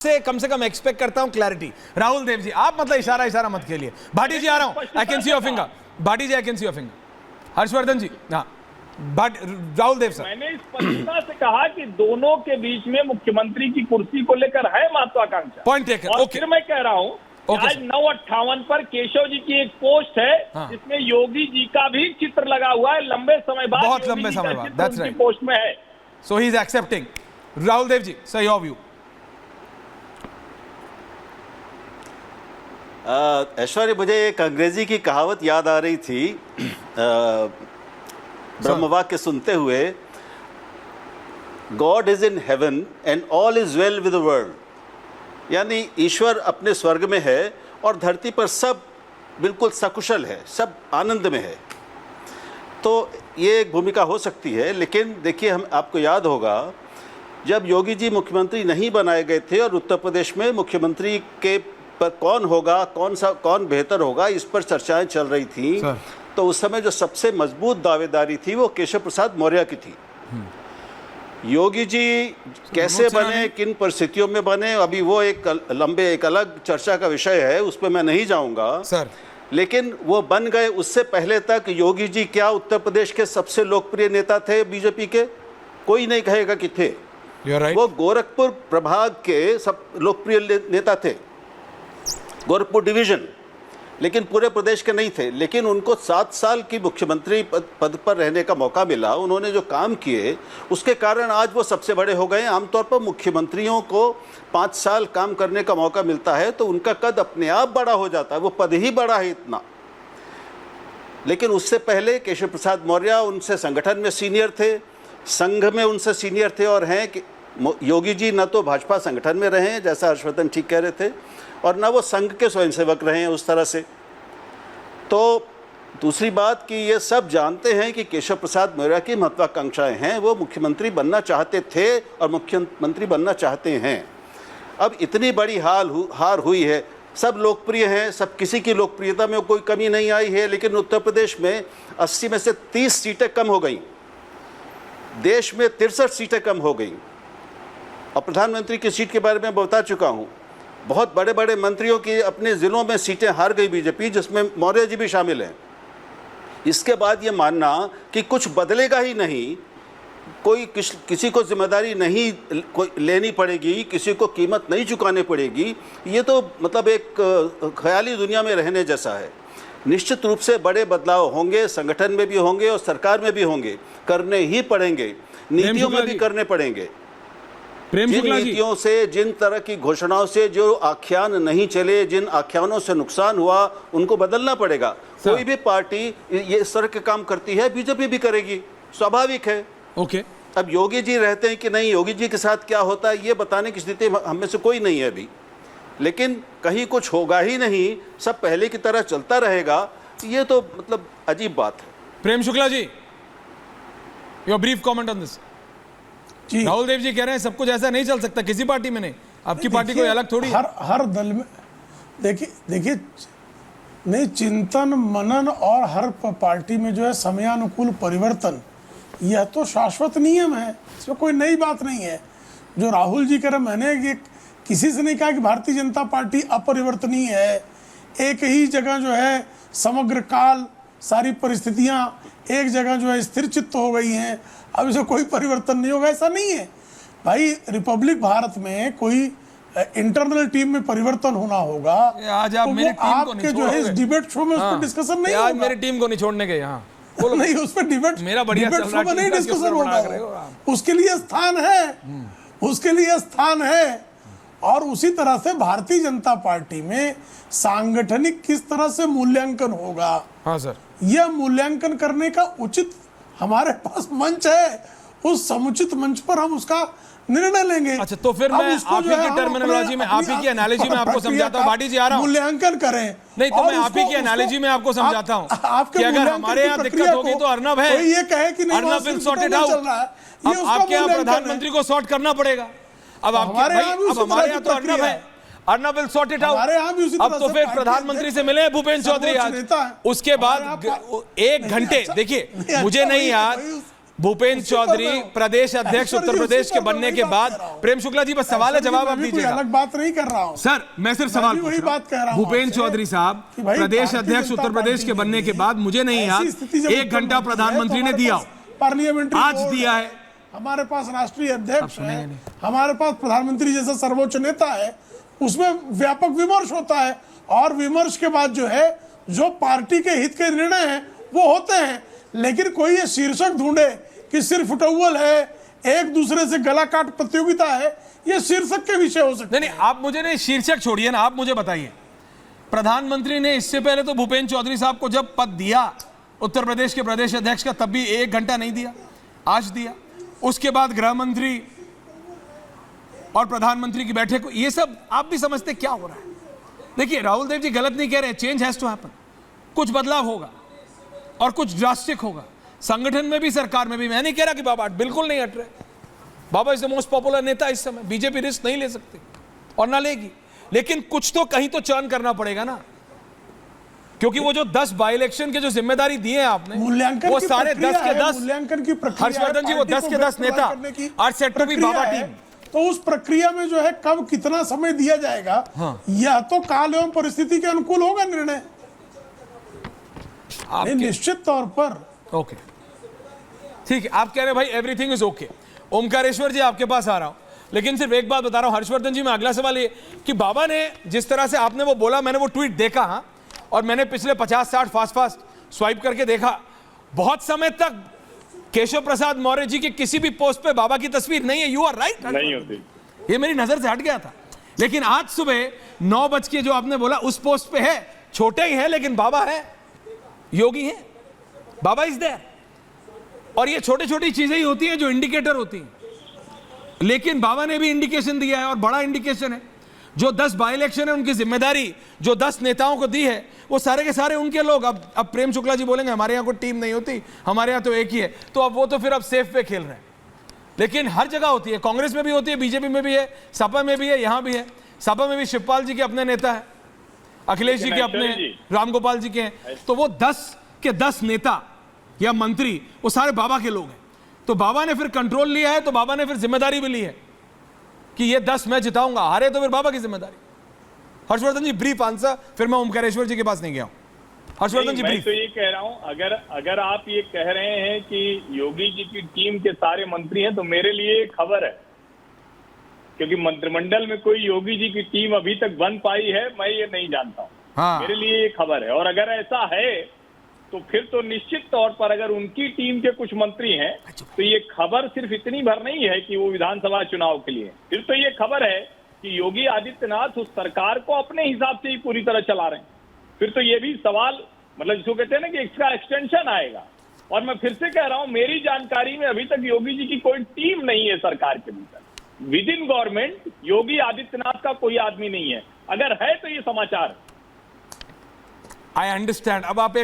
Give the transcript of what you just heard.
से कम एक्सपेक्ट करता हूं क्लैरिटी। राहुल देव जी, आप मतलब इशारा मत खेलिए। भाटी जी आ रहा हूं, I can see your finger. Bhati ji I can see your finger. Harshvardhan ji, हाँ राहुल देव सर। मैंने स्पष्टता से कहा कि दोनों के बीच में मुख्यमंत्री की कुर्सी को लेकर है महत्वाकांक्षा। Point taken. और ओके, फिर मैं कह रहा हूं आज 9:58 पर केशव जी की एक पोस्ट है जिसमें योगी जी का भी चित्र लगा हुआ है। लंबे समय बाद, बहुत लंबे समय बाद, दैट्स राइट, पोस्ट में है। So he is accepting. Rahul Dev ji, sir your view. Aishwarya, मुझे एक अंग्रेजी की कहावत याद आ रही थी ब्रह्मवाक्य सुनते हुए, God is in heaven and all is well with the world. यानी ईश्वर अपने स्वर्ग में है और धरती पर सब बिल्कुल सकुशल है, सब आनंद में है। तो ये एक भूमिका हो सकती है, लेकिन देखिए, हम आपको याद होगा जब योगी जी मुख्यमंत्री नहीं बनाए गए थे और उत्तर प्रदेश में मुख्यमंत्री के पर कौन होगा, कौन बेहतर होगा, इस पर चर्चाएं चल रही थी। तो उस समय जो सबसे मजबूत दावेदारी थी वो केशव प्रसाद मौर्य की थी। योगी जी कैसे बने, किन परिस्थितियों में बने, अभी वो एक अलग चर्चा का विषय है, उस पर मैं नहीं जाऊंगा सर। लेकिन वो बन गए। उससे पहले तक योगी जी क्या उत्तर प्रदेश के सबसे लोकप्रिय नेता थे बीजेपी के? कोई नहीं कहेगा कि थे। right. वो गोरखपुर प्रभाग के सब लोकप्रिय नेता थे, गोरखपुर डिवीजन, लेकिन पूरे प्रदेश के नहीं थे। लेकिन उनको 7 साल की मुख्यमंत्री पद पर रहने का मौका मिला। उन्होंने जो काम किए उसके कारण आज वो सबसे बड़े हो गए। आमतौर पर मुख्यमंत्रियों को 5 साल काम करने का मौका मिलता है तो उनका कद अपने आप बड़ा हो जाता है, वो पद ही बड़ा है इतना। लेकिन उससे पहले केशव प्रसाद मौर्य उनसे संगठन में सीनियर थे, संघ में उनसे सीनियर थे और हैं कि योगी जी न तो भाजपा संगठन में रहे हैं जैसा हर्षवर्धन ठीक कह रहे थे, और ना वो संघ के स्वयंसेवक रहे हैं उस तरह से। तो दूसरी बात कि ये सब जानते हैं कि केशव प्रसाद मौर्य की महत्वाकांक्षाएं हैं, वो मुख्यमंत्री बनना चाहते थे और मुख्यमंत्री बनना चाहते हैं। अब इतनी बड़ी हार हुई है, सब लोकप्रिय हैं, सब किसी की लोकप्रियता में कोई कमी नहीं आई है, लेकिन उत्तर प्रदेश में 80 में से 30 सीटें कम हो गई, देश में 63 सीटें कम हो गई। और प्रधानमंत्री की सीट के बारे में बता चुका हूँ, बहुत बड़े बड़े मंत्रियों की अपने ज़िलों में सीटें हार गई बीजेपी, जिसमें मौर्य जी भी शामिल हैं। इसके बाद ये मानना कि कुछ बदलेगा ही नहीं, कोई किसी को जिम्मेदारी नहीं लेनी पड़ेगी, किसी को कीमत नहीं चुकानी पड़ेगी, ये तो मतलब एक ख्याली दुनिया में रहने जैसा है। निश्चित रूप से बड़े बदलाव होंगे, संगठन में भी होंगे और सरकार में भी होंगे, करने ही पड़ेंगे, नीतियों में भी करने पड़ेंगे। जिन नीतियों से, जिन तरह की घोषणाओं से जो आख्यान नहीं चले, जिन आख्यानों से नुकसान हुआ, उनको बदलना पड़ेगा। कोई भी पार्टी ये इस तरह के काम करती है, बीजेपी भी करेगी, स्वाभाविक है। ओके। अब योगी जी रहते हैं कि नहीं, योगी जी के साथ क्या होता है ये बताने की स्थिति हम में से कोई नहीं है अभी, लेकिन कहीं कुछ होगा ही नहीं, सब पहले की तरह चलता रहेगा, ये तो मतलब अजीब बात है। Prem Shukla ji, your brief comment on this. Rahul Dev ji कह रहे हैं सब कुछ ऐसा नहीं चल सकता, किसी पार्टी में नहीं, आपकी पार्टी कोई अलग थोड़ी है। हर दल में देखिए नहीं, चिंतन मनन और हर पार्टी में जो है समयानुकूल परिवर्तन, यह तो शाश्वत नियम है, इसमें कोई नई बात नहीं है। जो राहुल जी कह रहे, मैंने ये किसी से नहीं कहा कि भारतीय जनता पार्टी अपरिवर्तनीय है। एक ही जगह जो है समग्र काल, सारी परिस्थितियां एक जगह जो है स्थिर चित्त हो गई हैं, अब इसमें कोई परिवर्तन नहीं होगा, ऐसा नहीं है भाई। रिपब्लिक भारत में कोई इंटरनल टीम में परिवर्तन होना होगा, आज आप तो मेरी टीम को आपके जो है इस डिबेट शो में उस पर डिस्कशन नहीं होगा। आज मेरी टीम को नहीं छोड़ने गए यहाँ नहीं, उस पर डिबेट मेरा बढ़िया डिबेट शो में नहीं डिस्कशन होगा, उसके लिए स्थान है, उसके लिए स्थान है। और उसी तरह से भारतीय जनता पार्टी में सांगठनिक किस तरह से मूल्यांकन होगा, हाँ सर, यह मूल्यांकन करने का उचित हमारे पास मंच है, उस समुचित मंच पर हम उसका निर्णय लेंगे। अच्छा, तो फिर मैं आप ही की टर्मिनोलॉजी में, आप ही की एनालॉजी में आपको समझाता हूँ। भाटी जी आ रहा हूँ, मूल्यांकन करें। नहीं तो मैं आप ही की एनालॉजी में आपको समझाता हूँ कि अगर हमारे यहाँ दिक्कत होगी तो अर्नब है, ये कहे कि Arnab will sort it out. अब आपके यहाँ प्रधानमंत्री को सॉर्ट करना पड़ेगा। अब हमारे यहाँ तो अर्नब है, Arnab will sort it out. अब तो फिर प्रधानमंत्री से मिले भूपेंद्र चौधरी आज, उसके बाद 1 घंटे, देखिए मुझे नहीं याद, भूपेन्द्र चौधरी प्रदेश अध्यक्ष उत्तर प्रदेश के बनने के बाद, प्रेम शुक्ला जी बस सवाल है, जवाब आप दीजिएगा। अलग बात नहीं कर रहा हूं सर, मैं सिर्फ सवाल पूछ रहा हूं। भूपेन्द्र चौधरी साहब प्रदेश अध्यक्ष उत्तर प्रदेश के बनने के बाद, मुझे नहीं याद 1 घंटा प्रधानमंत्री ने दिया, पार्लियामेंट्री आज दिया है। हमारे पास राष्ट्रीय अध्यक्ष है, हमारे पास प्रधानमंत्री जैसा सर्वोच्च नेता है, उसमें व्यापक विमर्श होता है और विमर्श के बाद जो है जो पार्टी के हित के निर्णय हैं वो होते हैं। लेकिन कोई ये शीर्षक ढूंढे कि सिर्फ उटौवल है, एक दूसरे से गला काट प्रतियोगिता है, ये शीर्षक के विषय हो सकते हैं। नहीं, आप मुझे नहीं शीर्षक छोड़िए ना, आप मुझे बताइए, प्रधानमंत्री ने इससे पहले तो भूपेन्द्र चौधरी साहब को जब पद दिया उत्तर प्रदेश के प्रदेश अध्यक्ष का, तब भी 1 घंटा नहीं दिया, आज दिया। उसके बाद गृह मंत्री और प्रधानमंत्री की बैठक, ये सब आप भी समझते क्या हो रहा है। देखिए राहुल देव जी गलत नहीं कह रहे, चेंज हैज टू हैपन, कुछ बदलाव होगा और कुछ ड्रास्टिक होगा, संगठन में भी सरकार में भी। मैं नहीं कह रहा कि बाबा बिल्कुल नहीं हट रहे, बाबा इज द मोस्ट पॉपुलर नेता इस समय, बीजेपी रिस्क नहीं ले सकती और ना लेगी, लेकिन कुछ तो कहीं तो चर्न करना पड़ेगा ना, क्योंकि वो जो 10 बाई इलेक्शन के जो जिम्मेदारी दिए हैं आपने, वो सारे 10 के 10 मूल्यांकन की प्रक्रिया, हर्षवर्धन जी वो 10 के 10 नेता आर सेट टू बी बाबा टीम। तो उस प्रक्रिया में जो है कब कितना समय दिया जाएगा, यह तो काल एवं परिस्थिति के अनुकूल होगा निर्णय। निश्चित तौर पर ओके, ठीक है, आप कह रहे हैं भाई एवरीथिंग इज ओके। ओमकारेश्वर जी आपके पास आ रहा हूं, लेकिन सिर्फ एक बात बता रहा हूं हर्षवर्धन जी, मैं अगला सवाल ये कि बाबा ने जिस तरह से आपने वो बोला, मैंने वो ट्वीट देखा, हाँ, और मैंने पिछले 50-60 फास्ट स्वाइप करके देखा, बहुत समय तक केशव प्रसाद मौर्य जी की किसी भी पोस्ट पे बाबा की तस्वीर नहीं है। यू आर राइट, नहीं होती, ये मेरी नजर से हट गया था, लेकिन आज सुबह 9 बजे जो आपने बोला उस पोस्ट पे है, छोटे ही है लेकिन बाबा है, योगी है, बाबा इज देयर। और ये छोटी छोटी चीजें ही होती हैं जो इंडिकेटर होती हैं, लेकिन बाबा ने भी इंडिकेशन दिया है और बड़ा इंडिकेशन है। जो 10 बाई इलेक्शन है उनकी जिम्मेदारी जो 10 नेताओं को दी है, वो सारे के सारे उनके लोग। अब प्रेम शुक्ला जी बोलेंगे हमारे यहाँ कोई टीम नहीं होती, हमारे यहाँ तो एक ही है, तो अब वो तो फिर अब सेफ पे खेल रहे हैं। लेकिन हर जगह होती है, कांग्रेस में भी होती है, बीजेपी में भी है, सपा में भी है, यहाँ भी है। सपा में भी शिवपाल जी के अपने नेता है, अखिलेश जी के अपने, रामगोपाल जी के हैं, तो वो 10 के 10 नेता या मंत्री वो सारे बाबा के लोग हैं। तो बाबा ने फिर कंट्रोल लिया है, तो बाबा ने फिर जिम्मेदारी भी ली है कि ये 10 मैं जिताऊंगा, हारे तो फिर बाबा की जिम्मेदारी। हर्षवर्धन जी ब्रीफ आंसर, फिर मैं ओमकारेश्वर जी के पास नहीं गया हूं। हर्षवर्धन जी ब्रीफ। तो ये कह रहा हूं, अगर आप ये कह रहे हैं कि योगी जी की टीम के सारे मंत्री हैं, तो मेरे लिए खबर है, क्योंकि मंत्रिमंडल में कोई योगी जी की टीम अभी तक बन पाई है, मैं ये नहीं जानता हूं। हाँ। मेरे लिए ये खबर है, और अगर ऐसा है तो फिर तो निश्चित तौर पर अगर उनकी टीम के कुछ मंत्री हैं, तो ये खबर सिर्फ इतनी भर नहीं है कि वो विधानसभा चुनाव के लिए, फिर तो ये खबर है कि योगी आदित्यनाथ उस सरकार को अपने हिसाब से ही पूरी तरह चला रहे हैं। फिर तो ये भी सवाल, मतलब जिसको कहते हैं ना कि इसका एक्सटेंशन आएगा। और मैं फिर से कह रहा हूं, मेरी जानकारी में अभी तक योगी जी की कोई टीम नहीं है सरकार के भीतर। With in government Yogi Adityanath का कोई आदमी नहीं है, अगर है तो ये समाचार। I understand. अब आप एक